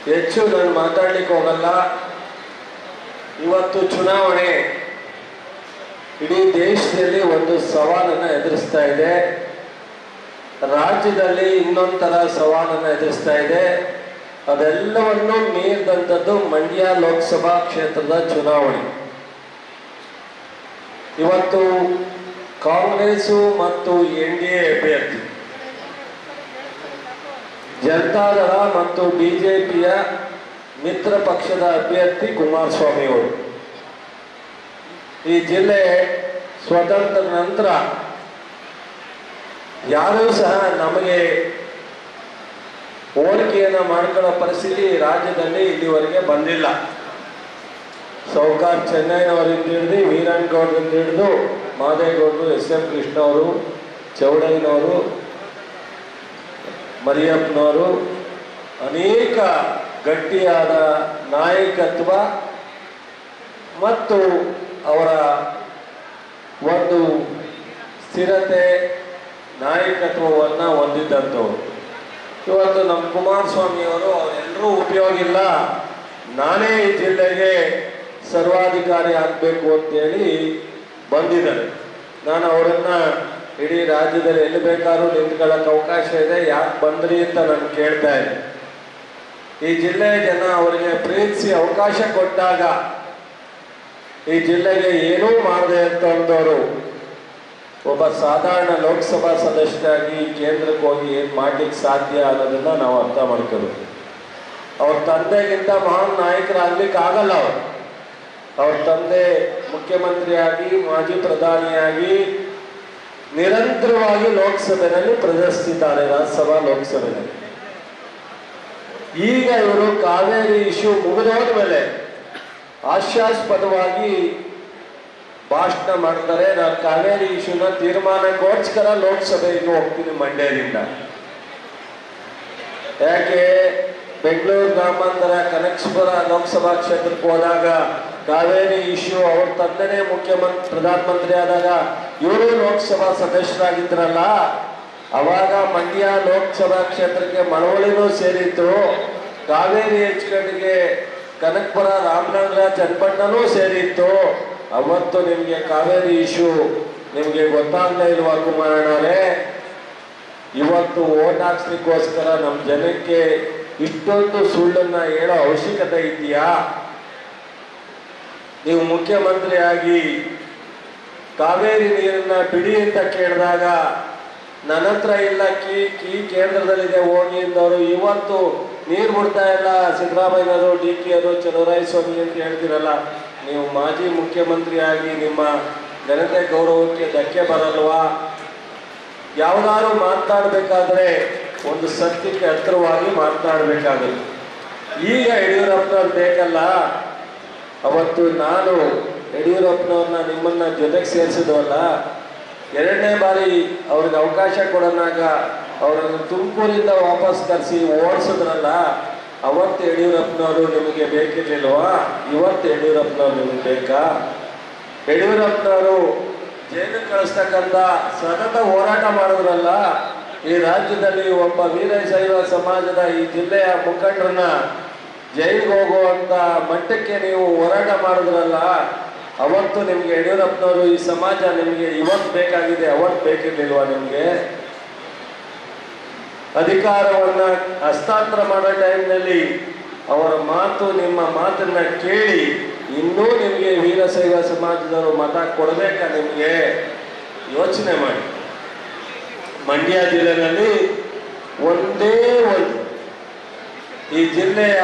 ಹೆಚ್ಚು ನಾನು ಮಾತಾಡ್ಲಿಕ್ಕೆ ಹೋಗಲ್ಲ. ಇವತ್ತು ಚುನಾವಣೆ ಇಡೀ ದೇಶದಲ್ಲಿ ಒಂದು ಸವಾಲನ್ನು ಎದುರಿಸ್ತಾ ಇದೆ, ರಾಜ್ಯದಲ್ಲಿ ಇನ್ನೊಂಥರ ಸವಾಲನ್ನು ಎದುರಿಸ್ತಾ ಇದೆ. ಅದೆಲ್ಲವನ್ನು ಮೀರಿದಂಥದ್ದು ಮಂಡ್ಯ ಲೋಕಸಭಾ ಕ್ಷೇತ್ರದ ಚುನಾವಣೆ. ಇವತ್ತು ಕಾಂಗ್ರೆಸ್ಸು ಮತ್ತು NDA ಅಭ್ಯರ್ಥಿ, ಜನತಾದಳ ಮತ್ತು BJPಯ ಮಿತ್ರ ಪಕ್ಷದ ಅಭ್ಯರ್ಥಿ ಕುಮಾರಸ್ವಾಮಿ ಅವರು ಈ ಜಿಲ್ಲೆ ಸ್ವತಂತ್ರ ನಂತರ ಯಾರೂ ಸಹ ನಮಗೆ ಹೋಲಿಕೆಯನ್ನು ಮಾಡ್ಕೊಳ್ಳೋ ಪರಿಸ್ಥಿತಿ ರಾಜ್ಯದಲ್ಲಿ ಇಲ್ಲಿವರೆಗೆ ಬಂದಿಲ್ಲ. ಸೌಕಾರ್ ಚೆನ್ನೈನವರಿಂದ ಹಿಡಿದು ವೀರಣ್ಣಗೌಡರಿಂದ ಹಿಡಿದು ಮಾದೇಗೌಡರು, SM ಕೃಷ್ಣ ಅವರು, ಚೌಡಯ್ಯನವರು, ಮರಿಯಪ್ಪನವರು ಅನೇಕ ಗಟ್ಟಿಯಾದ ನಾಯಕತ್ವ ಮತ್ತು ಅವರ ಒಂದು ಸ್ಥಿರತೆ ನಾಯಕತ್ವವನ್ನು ಹೊಂದಿದ್ದಂಥವ್ರು. ಇವತ್ತು ನಮ್ಮ ಕುಮಾರಸ್ವಾಮಿಯವರು ಅವರೆಲ್ಲರೂ ಉಪಯೋಗ ಇಲ್ಲ, ನಾನೇ ಈ ಜಿಲ್ಲೆಗೆ ಸರ್ವಾಧಿಕಾರಿ ಆಗಬೇಕು ಅಂತೇಳಿ ಬಂದಿದ್ದಾರೆ. ನಾನು ಅವರನ್ನು ಇಡೀ ರಾಜ್ಯದಲ್ಲಿ ಎಲ್ಲಿ ಬೇಕಾದ್ರೂ ನಿಂತ್ಕೊಳ್ಳೋಕೆ ಅವಕಾಶ ಇದೆ, ಯಾಕೆ ಬಂದ್ರಿ ಅಂತ ನಾನು ಕೇಳ್ತಾ ಇದ್ದೆ. ಈ ಜಿಲ್ಲೆಯ ಜನ ಅವರಿಗೆ ಪ್ರೀತಿಸಿ ಅವಕಾಶ ಕೊಟ್ಟಾಗ ಈ ಜಿಲ್ಲೆಗೆ ಏನೂ ಮಾಡದೆ ಅಂತಂದವರು ಒಬ್ಬ ಸಾಧಾರಣ ಲೋಕಸಭಾ ಸದಸ್ಯರಾಗಿ ಕೇಂದ್ರಕ್ಕೆ ಹೋಗಿ ಏನು ಮಾಡ್ಲಿಕ್ಕೆ ಸಾಧ್ಯ ಅನ್ನೋದನ್ನು ನಾವು ಅರ್ಥ ಮಾಡ್ಕೋಬೇಕು. ಅವ್ರ ತಂದೆಗಿಂತ ಮಹಾನ್ ನಾಯಕರಾಗ್ಲಿಕ್ಕೆ ಆಗಲ್ಲ. ಅವ್ರ ತಂದೆ ಮುಖ್ಯಮಂತ್ರಿಯಾಗಿ, ಮಾಜಿ ಪ್ರಧಾನಿಯಾಗಿ ನಿರಂತರವಾಗಿ ಲೋಕಸಭೆಯಲ್ಲಿ ಪ್ರದರ್ಶಿಸಿದ್ದಾರೆ, ರಾಜ್ಯಸಭಾ ಲೋಕಸಭೆಯಲ್ಲಿ. ಈಗ ಇವರು ಕಾವೇರಿ ಇಶ್ಯೂ ಮುಗಿದೋದ ಮೇಲೆ ಹಾಸ್ಯಾಸ್ಪದವಾಗಿ ಭಾಷಣ ಮಾಡ್ತಾರೆ. ನಾನು ಕಾವೇರಿ ಇಶ್ಯೂನ ತೀರ್ಮಾನಕ್ಕೋಸ್ಕರ ಲೋಕಸಭೆಗೆ ಹೋಗ್ತೀನಿ ಮಂಡ್ಯದಿಂದ. ಯಾಕೆ ಬೆಂಗಳೂರು ಗ್ರಾಮಾಂತರ ಕನಕಪುರ ಲೋಕಸಭಾ ಕ್ಷೇತ್ರಕ್ಕೆ ಹೋದಾಗ ಕಾವೇರಿ ಇಶ್ಯೂ ಅವ್ರ ತಂದೆನೇ ಪ್ರಧಾನಮಂತ್ರಿ ಆದಾಗ ಇವರು ಲೋಕಸಭಾ ಸದಸ್ಯರಾಗಿದ್ರಲ್ಲ, ಅವಾಗ ಮಂಡ್ಯ ಲೋಕಸಭಾ ಕ್ಷೇತ್ರಕ್ಕೆ ಮಳವಳ್ಳಿನೂ ಸೇರಿತ್ತು, ಕಾವೇರಿ ಹೆಚ್ಕಂಡಿಗೆ ಕನಕಪುರ ರಾಮನಗರ ಚನ್ನಪಟ್ಟಣನೂ ಸೇರಿತ್ತು. ಅವತ್ತು ನಿಮಗೆ ಕಾವೇರಿ ಇಶ್ಯೂ ನಿಮಗೆ ಗೊತ್ತಾಗಲೇ ಇಲ್ವಾ ಕುಮಾರಣ್ಣವರೇ? ಇವತ್ತು ಓಟ್ ಹಾಕ್ಸ್ಲಿಕ್ಕೋಸ್ಕರ ನಮ್ಮ ಜನಕ್ಕೆ ಇಷ್ಟೊಂದು ಸುಳ್ಳನ್ನು ಹೇಳೋ ಅವಶ್ಯಕತೆ ಇದೆಯಾ? ನೀವು ಮುಖ್ಯಮಂತ್ರಿಯಾಗಿ ಕಾವೇರಿ ನೀರನ್ನ ಬಿಡಿ ಅಂತ ಕೇಳಿದಾಗ ನನ್ನ ಹತ್ರ ಇಲ್ಲ, ಕೀ ಕೇಂದ್ರದಲ್ಲಿದೆ ಹೋಗಿ ಎಂದವರು ಇವತ್ತು ನೀರು ಬಿಡ್ತಾ ಇಲ್ಲ ಸಿದ್ದರಾಮಯ್ಯನವರು, DK ಅವರು, ಚಲುವರಾಯಸ್ವಾಮಿ ಅಂತ ಹೇಳ್ತಿರಲ್ಲ. ನೀವು ಮಾಜಿ ಮುಖ್ಯಮಂತ್ರಿಯಾಗಿ ನಿಮ್ಮ ಜನತೆ ಗೌರವಕ್ಕೆ ಧಕ್ಕೆ ಬರಲ್ವಾ? ಯಾವುದಾದ್ರು ಮಾತನಾಡಬೇಕಾದ್ರೆ ಒಂದು ಸತ್ಯಕ್ಕೆ ಹತ್ತಿರವಾಗಿ ಮಾತನಾಡಬೇಕಾಗುತ್ತೆ. ಈಗ ಯಡಿಯೂರಪ್ಪನವ್ರು ಬೇಕಲ್ಲ. ಅವತ್ತು ನಾನು ಯಡಿಯೂರಪ್ಪನವ್ರನ್ನ ನಿಮ್ಮನ್ನ ಜೊತೆಗೆ ಸೇರಿಸಿದ್ವಲ್ಲ, ಎರಡನೇ ಬಾರಿ ಅವ್ರಿಗೆ ಅವಕಾಶ ಕೊಡೋನಾಗ ಅವರನ್ನು ತುಮಕೂರಿಂದ ವಾಪಸ್ ಕರೆಸಿ ಓಡಿಸಿದ್ರಲ್ಲ, ಅವತ್ತು ಯಡಿಯೂರಪ್ಪನವರು ನಿಮಗೆ ಬೇಕಿರ್ಲಿಲ್ವಾ? ಇವತ್ತು ಯಡಿಯೂರಪ್ಪನವ್ರು ನಿಮಗೆ ಬೇಕಾ? ಯಡಿಯೂರಪ್ಪನವರು ಜೈಲಿಗೆ ಕಳಿಸ್ತಕ್ಕಂಥ ಸತತ ಹೋರಾಟ ಮಾಡಿದ್ರಲ್ಲ, ಈ ರಾಜ್ಯದಲ್ಲಿ ಒಬ್ಬ ವೀರಶೈವ ಸಮಾಜದ ಈ ಜಿಲ್ಲೆಯ ಮುಖಂಡರನ್ನ ಜೈಲಿಗೆ ಹೋಗುವಂತ ಮಟ್ಟಕ್ಕೆ ನೀವು ಹೋರಾಟ ಮಾಡಿದ್ರಲ್ಲ, ಅವತ್ತು ನಿಮ್ಗೆ ಯಡಿಯೂರಪ್ಪನವರು ಈ ಸಮಾಜ ನಿಮಗೆ ಇವತ್ತು ಬೇಕಾಗಿದೆ, ಅವತ್ತು ಬೇಕಿರ್ಲಿಲ್ವಾ? ನಿಮ್ಗೆ ಅಧಿಕಾರವನ್ನ ಹಸ್ತಾಂತರ ಮಾಡೋ ಟೈಮ್ನಲ್ಲಿ ಅವರ ಮಾತು, ನಿಮ್ಮ ಮಾತನ್ನ ಕೇಳಿ ಇನ್ನೂ ನಿಮಗೆ ವೀರಶೈವ ಸಮಾಜದವರು ಮತ ಕೊಡಬೇಕಾ? ನಿಮಗೆ ಯೋಚನೆ ಮಾಡಿ. ಮಂಡ್ಯ ಜಿಲ್ಲೆಯಲ್ಲಿ ಒಂದೇ ಒಂದು ಈ ಜಿಲ್ಲೆಯ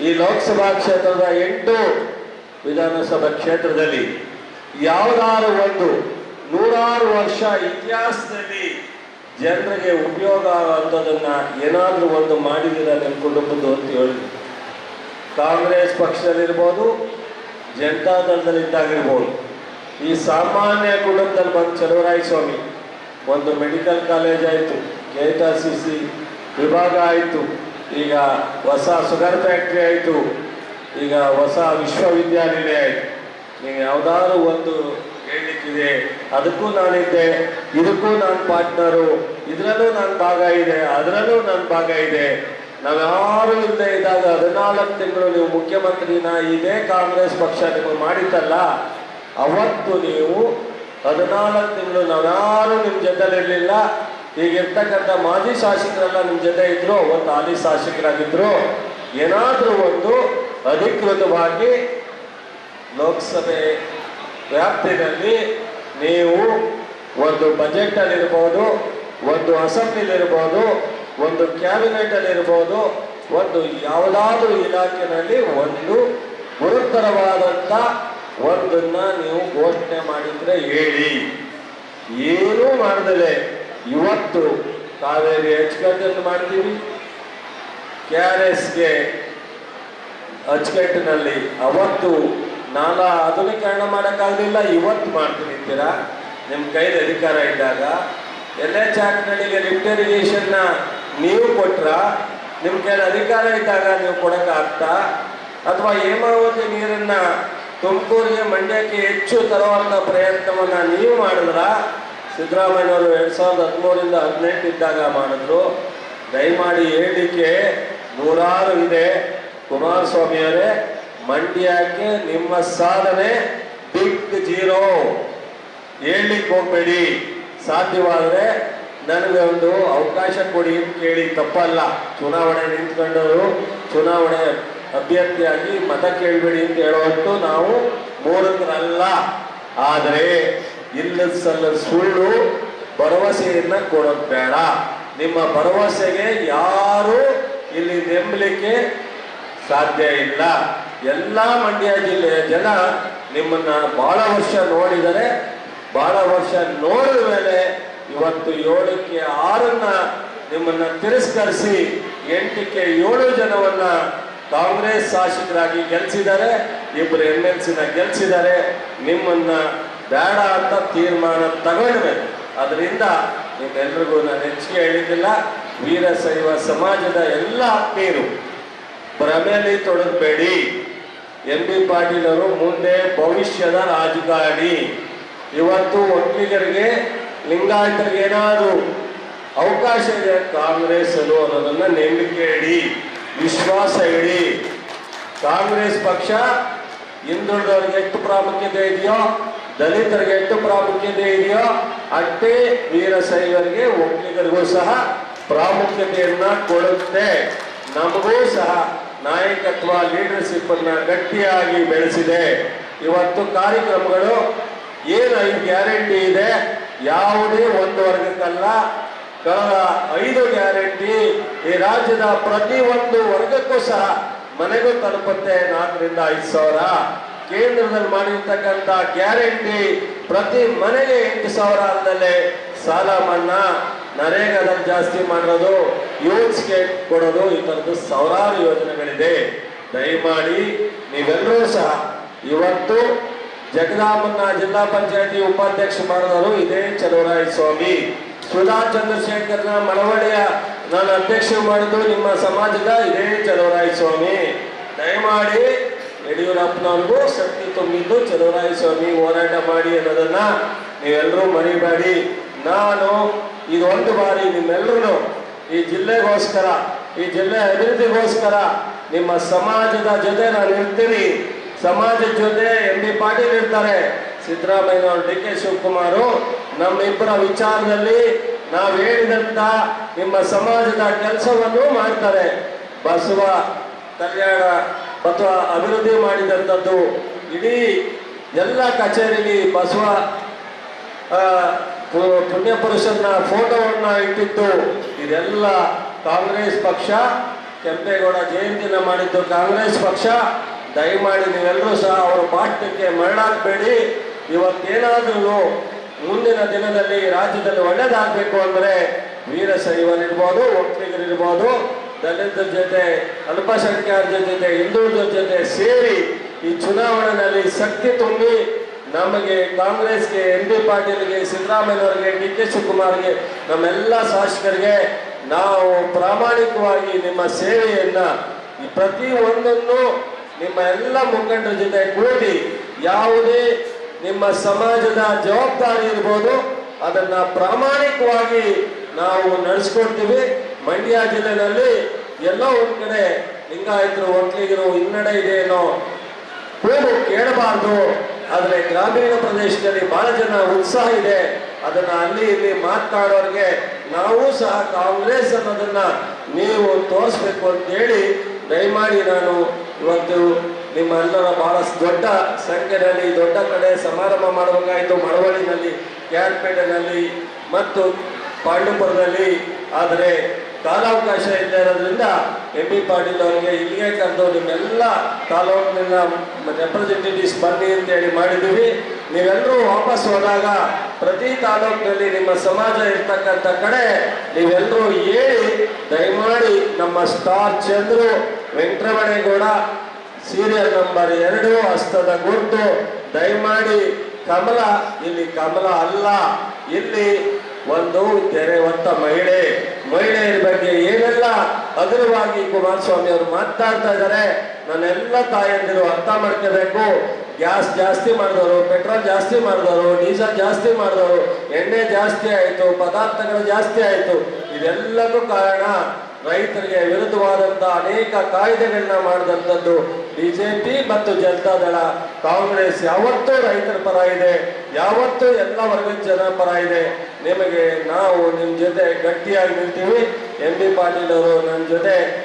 ಈ ಲೋಕಸಭಾ ಕ್ಷೇತ್ರದ 8 ವಿಧಾನಸಭಾ ಕ್ಷೇತ್ರದಲ್ಲಿ ಯಾವುದಾದ್ರು ಒಂದು 100 ವರ್ಷ ಇತಿಹಾಸದಲ್ಲಿ ಜನರಿಗೆ ಉಪಯೋಗ ಆಗೋದನ್ನ ಏನಾದರೂ ಒಂದು ಮಾಡಿದ್ದೀರಾ ನಿಮ್ಮ ಕುಟುಂಬದ್ದು ಅಂತ ಹೇಳಿ. ಕಾಂಗ್ರೆಸ್ ಪಕ್ಷದಲ್ಲಿರ್ಬೋದು, ಜನತಾದಳದಲ್ಲಿದ್ದಾಗಿರ್ಬೋದು, ಈ ಸಾಮಾನ್ಯ ಕುಟುಂಬದಲ್ಲಿ ಬಂದು ಚಲುವರಾಯಸ್ವಾಮಿ ಒಂದು ಮೆಡಿಕಲ್ ಕಾಲೇಜ್ ಆಯಿತು, KSRTC ವಿಭಾಗ ಆಯಿತು, ಈಗ ಹೊಸ ಶುಗರ್ ಫ್ಯಾಕ್ಟ್ರಿ ಆಯಿತು, ಈಗ ಹೊಸ ವಿಶ್ವವಿದ್ಯಾನಿಲಯ ಆಯಿತು. ನೀವು ಯಾವುದಾದ್ರು ಒಂದು ಹೇಳಲಿಕ್ಕಿದೆ ಅದಕ್ಕೂ ನಾನಿದ್ದೆ, ಇದಕ್ಕೂ ನಾನು ಪಾರ್ಟ್ನರು, ಇದರಲ್ಲೂ ನನ್ನ ಭಾಗ ಇದೆ, ಅದರಲ್ಲೂ ನನ್ನ ಭಾಗ ಇದೆ. ನಾವ್ಯಾರು ಇಲ್ಲದೆ ಇದ್ದಾಗ 14 ತಿಂಗಳು ನೀವು ಮುಖ್ಯಮಂತ್ರಿನ ಇದೇ ಕಾಂಗ್ರೆಸ್ ಪಕ್ಷ ನಿಮಗೆ ಮಾಡಿತ್ತಲ್ಲ, ಅವತ್ತು ನೀವು 14 ತಿಂಗಳು ನಾವ್ಯಾರು ನಿಮ್ಮ ಜೊತೆಲಿರಲಿಲ್ಲ. ಈಗಿರ್ತಕ್ಕಂಥ ಮಾಜಿ ಶಾಸಕರೆಲ್ಲ ನಿಮ್ಮ ಜೊತೆ ಇದ್ರು, ಅವತ್ತು ಹಾಲಿ ಶಾಸಕರಾಗಿದ್ರು. ಏನಾದರೂ ಒಂದು ಅಧಿಕೃತವಾಗಿ ಲೋಕಸಭೆ ವ್ಯಾಪ್ತಿಯಲ್ಲಿ ನೀವು ಒಂದು ಬಜೆಟಲ್ಲಿರ್ಬೋದು, ಒಂದು ಅಸೆಂಬ್ಲಿಲಿರ್ಬೋದು, ಒಂದು ಕ್ಯಾಬಿನೆಟಲ್ಲಿರ್ಬೋದು, ಒಂದು ಯಾವುದಾದ್ರೂ ಇಲಾಖೆಯಲ್ಲಿ ಒಂದು ಗುರುತರವಾದಂಥ ಒಂದನ್ನ ನೀವು ಘೋಷಣೆ ಮಾಡಿದ್ರೆ ಹೇಳಿ. ಏನೂ ಮಾಡದಲೆ ಇವತ್ತು ಕಾವೇರಿ ಅಚ್ಚುಕಟ್ಟನ್ನು ಮಾಡ್ತೀವಿ, KRSಗೆ ಅಚ್ಚುಕಟ್ಟಿನಲ್ಲಿ ಅವತ್ತು ನಾನಾ ಆಧುನೀಕರಣ ಮಾಡೋಕ್ಕಾಗಲಿಲ್ಲ, ಇವತ್ತು ಮಾಡ್ತೀನಿ ಅಂತೀರಾ. ನಿಮ್ಮ ಕೈಲಿ ಅಧಿಕಾರ ಇದ್ದಾಗ LHRಗಳಿಗೆ ಲಿಫ್ಟ್ ಇರಿಗೇಷನ್ನ ನೀವು ಕೊಟ್ರ, ನಿಮ್ಮ ಕೈಲಿ ಅಧಿಕಾರ ಇದ್ದಾಗ ನೀವು ಕೊಡೋಕ್ಕಾಗ್ತಾ? ಅಥವಾ ಹೇಮಾವತಿ ನೀರನ್ನ ತುಮಕೂರಿಗೆ ಮಂಡ್ಯಕ್ಕೆ ಹೆಚ್ಚು ತರುವಂಥ ಪ್ರಯತ್ನವನ್ನು ನೀವು ಮಾಡಿದ್ರ? ಸಿದ್ದರಾಮಯ್ಯವರು 2013ರಿಂದ 2018 ಇದ್ದಾಗ ಮಾಡಿದ್ರು. ದಯಮಾಡಿ ಹೇಳಲಿಕ್ಕೆ ನೂರಾರು ಇದೆ. ಕುಮಾರಸ್ವಾಮಿಯವರೇ, ಮಂಡ್ಯಕ್ಕೆ ನಿಮ್ಮ ಸಾಧನೆ ಬಿಗ್ ಜೀರೋ. ಹೇಳಲಿಕ್ಕೆ ಹೋಗ್ಬೇಡಿ. ಸಾಧ್ಯವಾದರೆ ನನಗೆ ಒಂದು ಅವಕಾಶ ಕೊಡಿ ಅಂತ ಕೇಳಿ, ತಪ್ಪಲ್ಲ. ಚುನಾವಣೆ ನಿಂತ್ಕೊಂಡವರು ಚುನಾವಣೆ ಅಭ್ಯರ್ಥಿಯಾಗಿ ಮತ ಕೇಳಬೇಡಿ ಅಂತ ಹೇಳುವಂತೂ ನಾವು ಮೂಢರಲ್ಲ. ಆದರೆ ಇಲ್ಲದ ಸಲ್ಲ ಸುಳ್ಳು ಭರವಸೆಯನ್ನ ಕೊಡೋದು ಬೇಡ. ನಿಮ್ಮ ಭರವಸೆಗೆ ಯಾರು ಇಲ್ಲಿ ನೆಮ್ಮಲಿಕ್ಕೆ ಸಾಧ್ಯ ಇಲ್ಲ. ಎಲ್ಲ ಮಂಡ್ಯ ಜಿಲ್ಲೆಯ ಜನ ನಿಮ್ಮನ್ನ ಬಹಳ ವರ್ಷ ನೋಡಿದರೆ, ಬಹಳ ವರ್ಷ ನೋಡಿದ ಮೇಲೆ ಇವತ್ತು 7ಕ್ಕೆ 6 ನಿಮ್ಮನ್ನ ತಿರಸ್ಕರಿಸಿ 8ಕ್ಕೆ 7 ಜನವನ್ನ ಕಾಂಗ್ರೆಸ್ ಶಾಸಕರಾಗಿ ಗೆಲ್ಲಿಸಿದ್ದಾರೆ. 2 MLCನ ಗೆಲ್ಲಿಸಿದ್ದಾರೆ. ನಿಮ್ಮನ್ನ ಬೇಡ ಅಂತ ತೀರ್ಮಾನ ತಗೊಂಡ್ಮೇಲೆ ಅದರಿಂದ ನಿಮ್ಮೆಲ್ರಿಗೂ ನಾನು ಹೆಚ್ಚಿಗೆ ಹೇಳಿದ್ದಿಲ್ಲ. ವೀರಶೈವ ಸಮಾಜದ ಎಲ್ಲ ಆತ್ಮೀಯರು ಭ್ರಮೆಯಲ್ಲಿ ತೊಡಗಬೇಡಿ. MB ಪಾಟೀಲ್ ಅವರು ಮುಂದೆ ಭವಿಷ್ಯದ ರಾಜಕಾರಣಿ. ಇವತ್ತು ಒಕ್ಕಲಿಗರಿಗೆ, ಲಿಂಗಾಯತರಿಗೆ ಏನಾದರೂ ಅವಕಾಶ ಇದೆ ಕಾಂಗ್ರೆಸ್ ಅನ್ನೋದನ್ನ ನಂಬಿಕೆ ಇಡಿ, ವಿಶ್ವಾಸ ಇಡಿ. ಕಾಂಗ್ರೆಸ್ ಪಕ್ಷ ಹಿಂದುಳಿದವರಿಗೆ ಎಷ್ಟು ಪ್ರಾಮುಖ್ಯತೆ ಇದೆಯೋ, ದಲಿತರಿಗೆ ಎಷ್ಟು ಪ್ರಾಮುಖ್ಯತೆ ಇದೆಯೋ, ಅಷ್ಟೇ ವೀರಶೈವರಿಗೆ, ಒಕ್ಕಲಿಗರಿಗೂ ಸಹ ಪ್ರಾಮುಖ್ಯತೆಯನ್ನ ಕೊಡುತ್ತೆ. ನಮಗೂ ಸಹ ನಾಯಕತ್ವ, ಲೀಡರ್ಶಿಪ್ ಅನ್ನ ಗಟ್ಟಿಯಾಗಿ ಬೆಳೆಸಿದೆ. ಇವತ್ತು ಕಾರ್ಯಕ್ರಮಗಳು ಏನು 5 ಗ್ಯಾರಂಟಿ ಇದೆ, ಯಾವುದೇ ಒಂದು ವರ್ಗಕ್ಕಲ್ಲ. ಕಳೆದ 5 ಗ್ಯಾರಂಟಿ ಈ ರಾಜ್ಯದ ಪ್ರತಿಯೊಂದು ವರ್ಗಕ್ಕೂ ಸಹ ಮನೆಗೂ ತಲುಪುತ್ತೆ. 4ರಿಂದ 5 ಸಾವಿರ. ಕೇಂದ್ರದಲ್ಲಿ ಮಾಡಿರ್ತಕ್ಕಂಥ ಗ್ಯಾರಂಟಿ ಪ್ರತಿ ಮನೆಗೆ 8,000 ಅಲ್ಲದೆ ಸಾಲ ಮನ್ನಾ, ನರೇಗಾದಲ್ಲಿ ಜಾಸ್ತಿ ಮಾಡೋದು, ಯೂತ್ಸ್ಗೆ ಕೊಡೋದು, ಈ ಥರದ್ದು ಸಾವಿರಾರು ಯೋಜನೆಗಳಿದೆ. ದಯಮಾಡಿ ನೀವೆಲ್ಲರೂ ಸಹ ಇವತ್ತು ಜಗದಾಮನ್ನ ಜಿಲ್ಲಾ ಪಂಚಾಯತಿ ಉಪಾಧ್ಯಕ್ಷ ಮಾಡಿದವರು ಇದೇ ಚಲುವರಾಯಸ್ವಾಮಿ. ಸುಧಾ ಚಂದ್ರಶೇಖರ್ನ ಮಳವಳ್ಳಿಯ ನಾನು ಅಧ್ಯಕ್ಷ ಮಾಡಿದ್ದು ನಿಮ್ಮ ಸಮಾಜದ ಇದೇ ಚಲುವರಾಯಸ್ವಾಮಿ. ದಯಮಾಡಿ ಯಡಿಯೂರಪ್ಪನವ್ರಿಗೂ ಶಕ್ತಿ ತುಂಬಿದ್ದು ಚಲುವರಾಯಸ್ವಾಮಿ ಹೋರಾಟ ಮಾಡಿ ಅನ್ನೋದನ್ನ ನೀವೆಲ್ಲರೂ ಮರಿಬೇಡಿ. ನಾನು ಇದೊಂದು ಬಾರಿ ನಿಮ್ಮೆಲ್ಲರೂ ಈ ಜಿಲ್ಲೆಗೋಸ್ಕರ, ಈ ಜಿಲ್ಲೆ ಅಭಿವೃದ್ಧಿಗೋಸ್ಕರ ನಿಮ್ಮ ಸಮಾಜದ ಜೊತೆ ನಾನು ಇರ್ತೀನಿ. ಸಮಾಜದ ಜೊತೆ MB ಪಾಟೀಲ್ ಇರ್ತಾರೆ, ಸಿದ್ದರಾಮಯ್ಯನವರು, DK ಶಿವಕುಮಾರ್. ನಮ್ಮಿಬ್ಬರ ವಿಚಾರದಲ್ಲಿ ನಾವು ಹೇಳಿದಂತ ನಿಮ್ಮ ಸಮಾಜದ ಕೆಲಸವನ್ನು ಮಾಡ್ತಾರೆ. ಬಸವ ಕಲ್ಯಾಣ ಅಥವಾ ಅಭಿವೃದ್ಧಿ ಮಾಡಿದಂಥದ್ದು, ಇಡೀ ಎಲ್ಲ ಕಚೇರಿಲಿ ಬಸವ ಪುಣ್ಯ ಪುರುಷನ ಫೋಟೋವನ್ನ ಇಟ್ಟಿದ್ದು ಇದೆಲ್ಲ ಕಾಂಗ್ರೆಸ್ ಪಕ್ಷ. ಕೆಂಪೇಗೌಡ ಜಯಂತಿನ ಮಾಡಿದ್ದು ಕಾಂಗ್ರೆಸ್ ಪಕ್ಷ. ದಯಮಾಡಿ ನೀವೆಲ್ಲರೂ ಸಹ ಅವರ ಪಾಠಕ್ಕೆ ಮರಳಾಗಬೇಡಿ. ಇವತ್ತೇನಾದ್ರೂ ಮುಂದಿನ ದಿನದಲ್ಲಿ ರಾಜ್ಯದಲ್ಲಿ ಒಳ್ಳೇದಾಗಬೇಕು ಅಂದರೆ ವೀರಶೈವರಿರ್ಬೋದು, ಒಕ್ಕಲಿಗರಿರ್ಬೋದು, ದಲಿತರ ಜೊತೆ, ಅಲ್ಪಸಂಖ್ಯಾತರ ಜೊತೆ, ಹಿಂದುಳಿದರ ಜೊತೆ ಸೇರಿ ಈ ಚುನಾವಣೆಯಲ್ಲಿ ಶಕ್ತಿ ತುಂಬಿ ನಮಗೆ ಕಾಂಗ್ರೆಸ್ಗೆ, MB ಪಾಟೀಲ್ಗೆ, ಸಿದ್ದರಾಮಯ್ಯನವರಿಗೆ, DK ಶಿವಕುಮಾರ್ಗೆ, ನಮ್ಮೆಲ್ಲ ಶಾಸಕರಿಗೆ ನಾವು ಪ್ರಾಮಾಣಿಕವಾಗಿ ನಿಮ್ಮ ಸೇವೆಯನ್ನ ಪ್ರತಿ ಒಂದನ್ನು ನಿಮ್ಮ ಎಲ್ಲ ಮುಖಂಡರ ಜೊತೆ ಕೂಡಿ ಯಾವುದೇ ನಿಮ್ಮ ಸಮಾಜದ ಜವಾಬ್ದಾರಿ ಇರ್ಬೋದು, ಅದನ್ನ ಪ್ರಾಮಾಣಿಕವಾಗಿ ನಾವು ನಡೆಸ್ಕೊಡ್ತೀವಿ. ಮಂಡ್ಯ ಜಿಲ್ಲೆನಲ್ಲಿ ಎಲ್ಲೋ ಒಂದ್ ಕಡೆ ಲಿಂಗಾಯತರು ಒಕ್ಕಲಿಗರು ಹಿನ್ನಡೆ ಇದೆ ಅನ್ನೋ ಕೂಗು ಕೇಳಬಾರ್ದು. ಆದರೆ ಗ್ರಾಮೀಣ ಪ್ರದೇಶದಲ್ಲಿ ಬಹಳ ಜನ ಉತ್ಸಾಹ ಇದೆ. ಅದನ್ನ ಅಲ್ಲಿ ಇಲ್ಲಿ ಮಾತನಾಡೋರಿಗೆ ನಾವು ಸಹ ಕಾಂಗ್ರೆಸ್ ಅನ್ನೋದನ್ನ ನೀವು ತೋರಿಸ್ಬೇಕು ಅಂತೇಳಿ ದಯಮಾಡಿ ನಾನು ಇವತ್ತು ನಿಮ್ಮೆಲ್ಲರ ಬಹಳ ದೊಡ್ಡ ಸಂಖ್ಯೆಯಲ್ಲಿ ದೊಡ್ಡ ಕಡೆ ಸಮಾರಂಭ ಮಾಡಬೇಕಾಯಿತು. ಮಳವಳ್ಳಿನಲ್ಲಿ, ಕ್ಯಾರ್ಪೇಟೆನಲ್ಲಿ ಮತ್ತು ಪಾಂಡುಪುರದಲ್ಲಿ. ಆದರೆ ಕಾಲಾವಕಾಶ ಇಲ್ಲದೆ ಇರೋದ್ರಿಂದ ಎಂ.ಬಿ. ಪಾಟೀಲ್ ಅವರಿಗೆ ಇಲ್ಲಿಗೆ ಕರೆದು ನಿಮ್ಮೆಲ್ಲ ತಾಲೂಕಿನ ರೆಪ್ರೆಸೆಂಟೇಟಿವ್ಸ್ ಬನ್ನಿ ಅಂತೇಳಿ ಮಾಡಿದ್ದೀವಿ. ನೀವೆಲ್ಲರೂ ವಾಪಸ್ ಹೋದಾಗ ಪ್ರತಿ ತಾಲೂಕಿನಲ್ಲಿ ನಿಮ್ಮ ಸಮಾಜ ಇರ್ತಕ್ಕಂಥ ಕಡೆ ನೀವೆಲ್ಲರೂ ಹೇಳಿ ದಯಮಾಡಿ ನಮ್ಮ star Chandru Venkataramanegowda serial number 2 ಹಸ್ತದ ಗುರುತು. ದಯಮಾಡಿ ಕಮಲ ಇಲ್ಲಿ ಕಮಲ ಅಲ್ಲ, ಇಲ್ಲಿ ಒಂದು ತೆರೆ ಹೊತ್ತ ಮಹಿಳೆಯರ ಬಗ್ಗೆ ಏನೆಲ್ಲ ಹಗುರವಾಗಿ ಕುಮಾರಸ್ವಾಮಿ ಅವರು ಮಾತಾಡ್ತಾ ಇದ್ದಾರೆ. ನನ್ನೆಲ್ಲ ತಾಯಂದಿರು ಅರ್ಥ ಮಾಡ್ಕೋಬೇಕು. ಗ್ಯಾಸ್ ಜಾಸ್ತಿ ಮಾಡಿದವರು, ಪೆಟ್ರೋಲ್ ಜಾಸ್ತಿ ಮಾಡಿದವರು, ಡೀಸೆಲ್ ಜಾಸ್ತಿ ಮಾಡಿದವರು, ಎಣ್ಣೆ ಜಾಸ್ತಿ ಆಯಿತು, ಪದಾರ್ಥಗಳು ಜಾಸ್ತಿ ಆಯಿತು. ಇದೆಲ್ಲಕ್ಕೂ ಕಾರಣ ರೈತರಿಗೆ ವಿರುದ್ಧವಾದಂಥ ಅನೇಕ ಕಾಯ್ದೆಗಳನ್ನ ಮಾಡಿದಂಥದ್ದು ಬಿಜೆಪಿ ಮತ್ತು ಜನತಾದಳ. ಕಾಂಗ್ರೆಸ್ ಯಾವತ್ತೂ ರೈತರ ಪರ ಇದೆ, ಯಾವತ್ತೂ ಎಲ್ಲ ವರ್ಗದ ಜನ ಪರ ಇದೆ. ನಿಮಗೆ ನಾವು ನಿಮ್ಮ ಜೊತೆ ಗಟ್ಟಿಯಾಗಿ ನಿಲ್ತೀವಿ. ಎಂ.ಬಿ. ಪಾಟೀಲ್ ಅವರು ನನ್ನ ಜೊತೆ